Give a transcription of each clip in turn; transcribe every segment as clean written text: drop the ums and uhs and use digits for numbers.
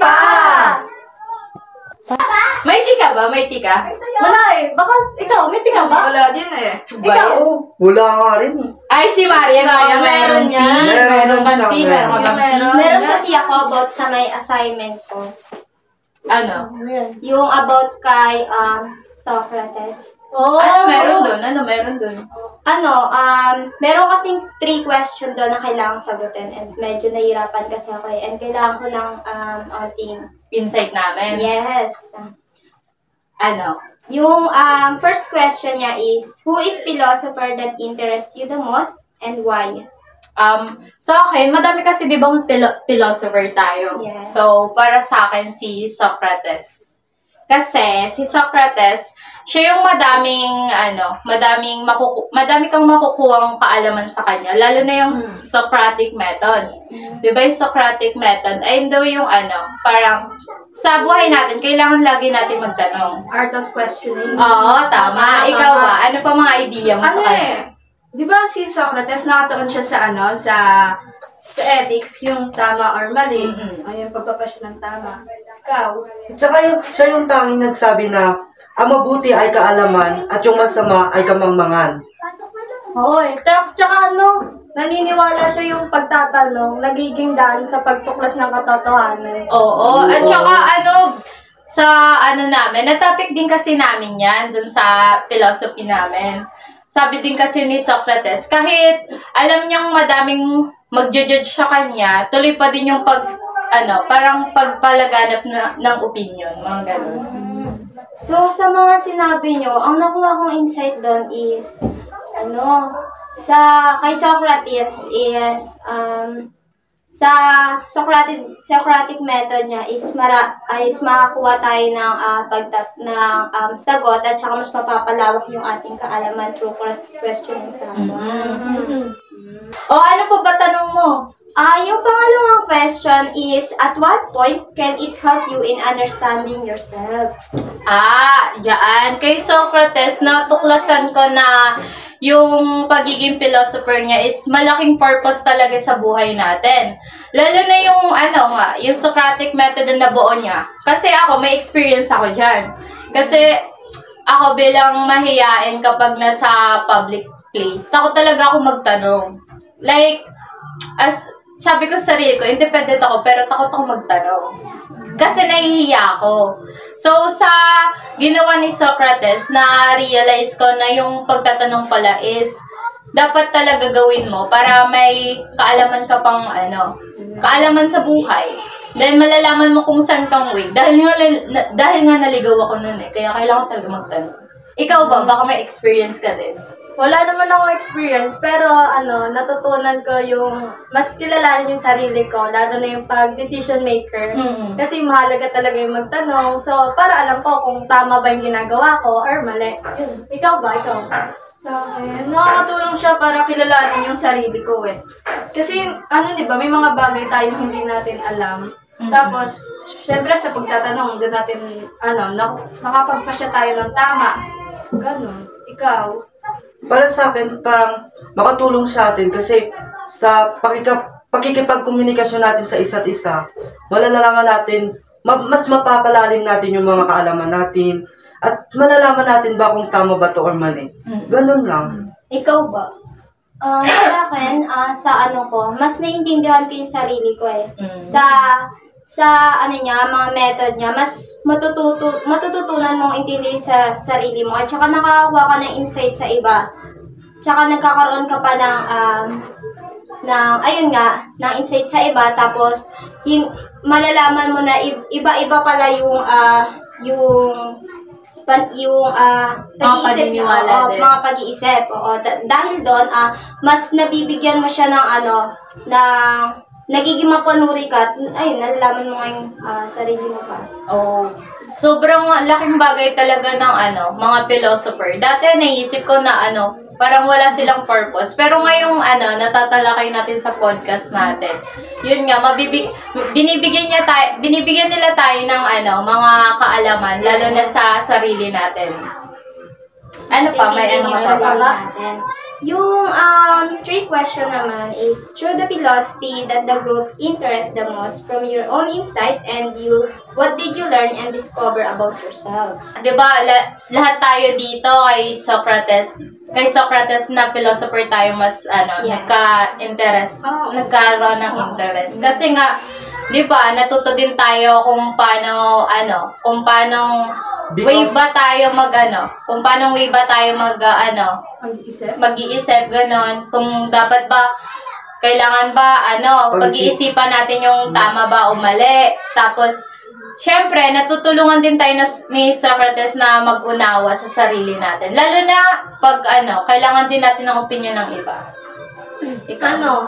pa! May tika ba? May tika? Wala eh. Baka ikaw, may tika ba? Wala din eh. Ikaw? Wala nga rin. Ay, si Marian. Meron yan. Meron siya. Meron kasi ako about sa may assignment ko. Ano? Yung about kay Socrates. Oh, Meron doon? Meron kasing 3 question doon na kailangan sagutin and medyo nahirapan kasi ako eh. And kailangan ko ng ating Insight namin. yes. Ano? Yung first question niya is, who is philosopher that interests you the most and why? So okay, madami kasi di bang philosopher tayo. Yes. So, para sa akin si Socrates. Kasi si Socrates, siya yung madami kang makukuhang kaalaman sa kanya, lalo na yung Socratic method. 'Di ba yung Socratic method ay daw yung parang sa buhay natin kailangan lagi natin magtanong. Art of questioning. Oo, tama. Ikaw ba? Ano pa mga idea mo sa kanya? Di ba si Socrates nakatuon siya sa ethics, yung tama or mali. Ayun, pagpapasya ng tama. Ikaw? Tsaka siya yung tanging nagsabi na ang mabuti ay kaalaman at yung masama ay kamangmangan. Oo eh. Tsaka naniniwala siya yung pagtatanong, nagiging daan sa pagtuklas ng katotohanan. Oo. At saka namin, na-topic din kasi namin yan dun sa philosophy namin. Sabi din kasi ni Socrates, kahit alam niyang madaming magja-judge sa kanya, tuloy pa din yung parang pagpalaganap ng opinion, mga ganun. So, sa mga sinabi nyo, ang nakuha kong insight doon is, kay Socrates is, sa Socratic method niya is makakuha tayo ng sagot at saka mas mapapalawak yung ating kaalaman through questioning sa Ano po ba tanong mo? Yung pangalawang question is, at what point can it help you in understanding yourself? Yan. Kay Socrates, natuklasan ko na yung pagiging philosopher niya is malaking purpose talaga sa buhay natin. Lalo na yung Socratic method na nabuo niya. Kasi ako, may experience ako dyan. Kasi ako bilang mahiyain kapag nasa public place, takot talaga ako magtanong. Like, sabi ko sa sarili ko, independent ako, pero takot ako magtanong. Kasi nahihiya ako. So, sa ginawa ni Socrates, na-realize ko na yung pagtatanong pala is, dapat talaga gawin mo para may kaalaman ka pang, kaalaman sa buhay. Then, malalaman mo kung saan kang way. Dahil nga naligaw ako nun kaya kailangan talaga magtanong. Ikaw ba? Baka may experience ka din? Wala naman ako experience, pero natutunan ko yung mas kilalanin yung sarili ko, lalo na yung pag-decision maker. Kasi mahalaga talaga yung magtanong. So, para alam ko kung tama ba yung ginagawa ko or mali. Ikaw ba? Sa akin, nakakatulong siya para kilalanin yung sarili ko eh. Kasi, di ba, may mga bagay tayong hindi natin alam. Tapos, syempre sa pagtatanong, doon natin, nakapagpasya tayo ng tama. Ganon. Ikaw? Para sa akin, parang makatulong sa atin kasi sa pakikipagkomunikasyon natin sa isa't isa, malalaman natin, mas mapapalalim natin yung mga kaalaman natin at malalaman natin ba kung tama ba to or mali. Ganun lang. Ikaw ba? Sa akin, mas naiintindihan ko yung sarili ko eh. Sa mga method niya, mas matututunan mong intindihin sa sarili mo at saka nakakakuha ka ng insight sa iba. Tsaka nagkakaroon ka pa ng insight sa iba, tapos malalaman mo na iba-iba pala mga pag-iisip. Dahil doon, mas nabibigyan mo siya ng nagiging mapanuri ka, nalalaman mo ngayong sarili mo pa. Sobrang laking bagay talaga ng mga philosopher. Dati naisip ko na parang wala silang purpose. Pero ngayong natatalakay natin sa podcast natin. Yun nga, binibigyan nila tayo ng mga kaalaman, lalo na sa sarili natin. Ano pa? May ano Mas pa ba? natin. Yung third question naman is, through the philosophy that the group interests the most from your own insight and you, what did you learn and discover about yourself? Diba, lahat tayo dito kay Socrates na philosopher tayo mas Yes. nagka-interest, nagkaroon ng interest. Kasi nga, diba, natuto din tayo kung paano way ba tayo kung paano way ba tayo mag-iisip, ganon. Kung dapat ba, kailangan ba, pag-iisipan natin yung tama ba o mali. Tapos, syempre, natutulungan din tayo ni Socrates na mag-unawa sa sarili natin. Lalo na, pag kailangan din natin ng opinion ng iba.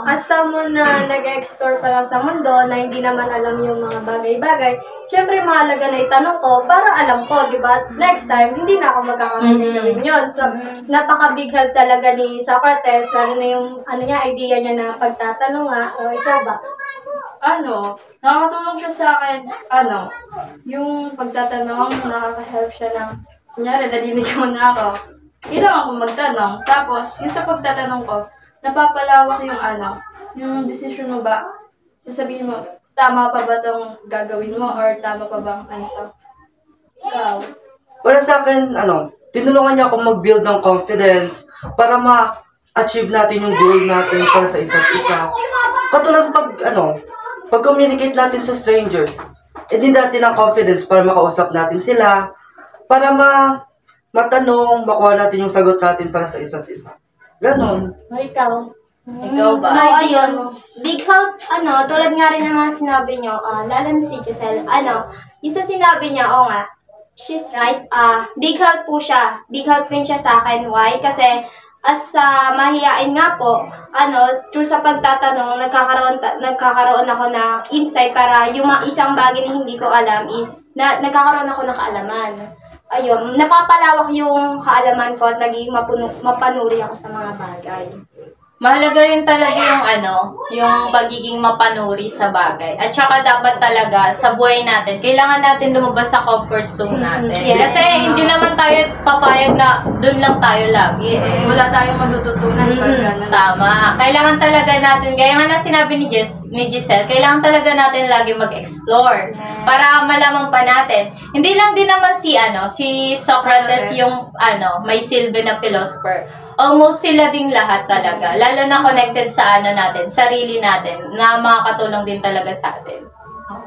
As someone na nag-explore pa lang sa mundo, na hindi naman alam yung mga bagay-bagay, syempre mahalaga na itanong ko para alam ko, di ba? Next time, hindi na ako magkakamali gawin yun. So, napaka-big help talaga ni Socrates, lalo na yung idea niya na pagtatanong nga. O, ikaw ba? Nakakatulong siya sa akin, yung pagtatanong, nakaka-help siya ng, kunyari, nadinig mo na ako, kailangan ko magtanong. Tapos, yung sa pagtatanong ko, napapalawak yung decision mo ba? Sasabihin mo, tama pa ba itong gagawin mo or tama pa bang Ikaw? Para sa akin, tinulungan niya akong mag-build ng confidence para ma-achieve natin yung goal natin para sa isa't isa. Katulad pag communicate natin sa strangers, din natin ang confidence para makausap natin sila, para matanong, makuha natin yung sagot natin para sa isa't isa. Ganon. Ikaw? Ikaw ba? So, ayun, big help, tulad nga rin naman sinabi nyo, lalo na si Giselle, isa sinabi niya, she's right, big help po siya, big help rin siya sa akin. Why? Kasi, as mahihain nga po, through sa pagtatanong, nagkakaroon ako ng insight para yung isang bagay na hindi ko alam is, nagkakaroon ako ng kaalaman. Ayun, napapalawak yung kaalaman ko at naging mapanuri ako sa mga bagay. Mahalaga rin talaga yung pagiging mapanuri sa bagay. At saka dapat talaga sa buhay natin, kailangan natin lumabas sa comfort zone natin. Yes. Kasi hindi naman tayo papayag na doon lang tayo lagi eh. Wala tayong matututunan pag Tama. Kailangan talaga natin, gaya nga na sinabi ni Giselle, kailangan talaga natin lagi mag-explore para malaman pa natin. Hindi lang din naman si Socrates yung may silbi na philosopher. Almost sila ding lahat talaga. Lalo na connected sa natin, sarili natin, na makakatulong din talaga sa atin.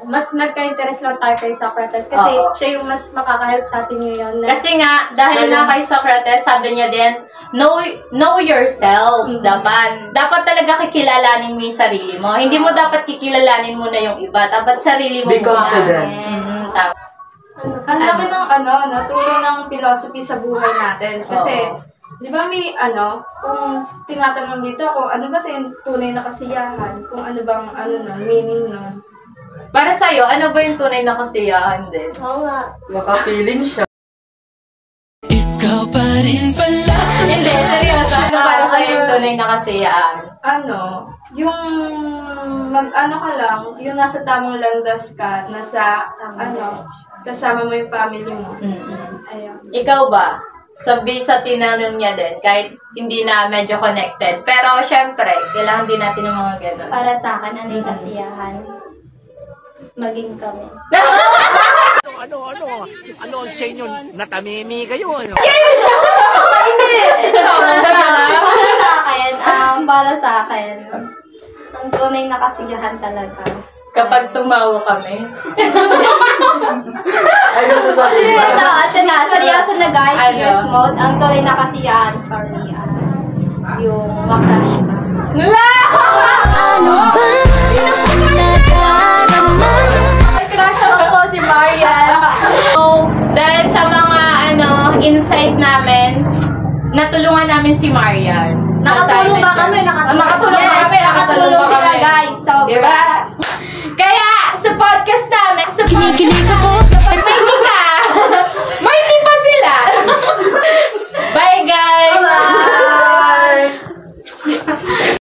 Mas nagka-interest lang tayo kay Socrates kasi siya yung mas makaka-help sa atin ngayon. Kasi nga, dahil nga kay Socrates, sabi niya din, know yourself. Dapat talaga kikilalanin mo yung sarili mo. Hindi mo dapat kikilalanin mo na yung iba. Dapat sarili mo Be confident. Ang laki ng tulong ng philosophy sa buhay natin. Kasi, di ba may kung tinatanong dito kung ano ba yung tunay na kasiyahan, kung ano bang meaning nun. Para sa'yo, ano ba yung tunay na kasiyahan din? Oo nga. Maka-feeling siya. Ikaw pa rin pala. Hindi, seryoso. Ano para sa'yo yung tunay na kasiyahan? Yung ka lang, yung nasa tamang landas ka, kasama mo yung family mo. Ayun. Ikaw ba? Sabi sa tinanong niya din, kahit hindi na medyo connected. Pero, syempre, kailangan din natin ng mga ganun. Para sa akin, ano yung kasiyahan? Maging kami. Ano sa inyo? Natamimi kayo, Hindi! Para sa akin, ang tunay na kasiyahan talaga. Kapag tumawa kami. Ay, nasasabi ba? Ito na, seryoso na guys, serious mode. Ang tunay na kasiyahan for me, yung makrush ka. Nula! Ano ba nadarama? Crush ko si Marian. So, dahil sa mga insight namin, natulungan namin si Marian. Nakatulong ba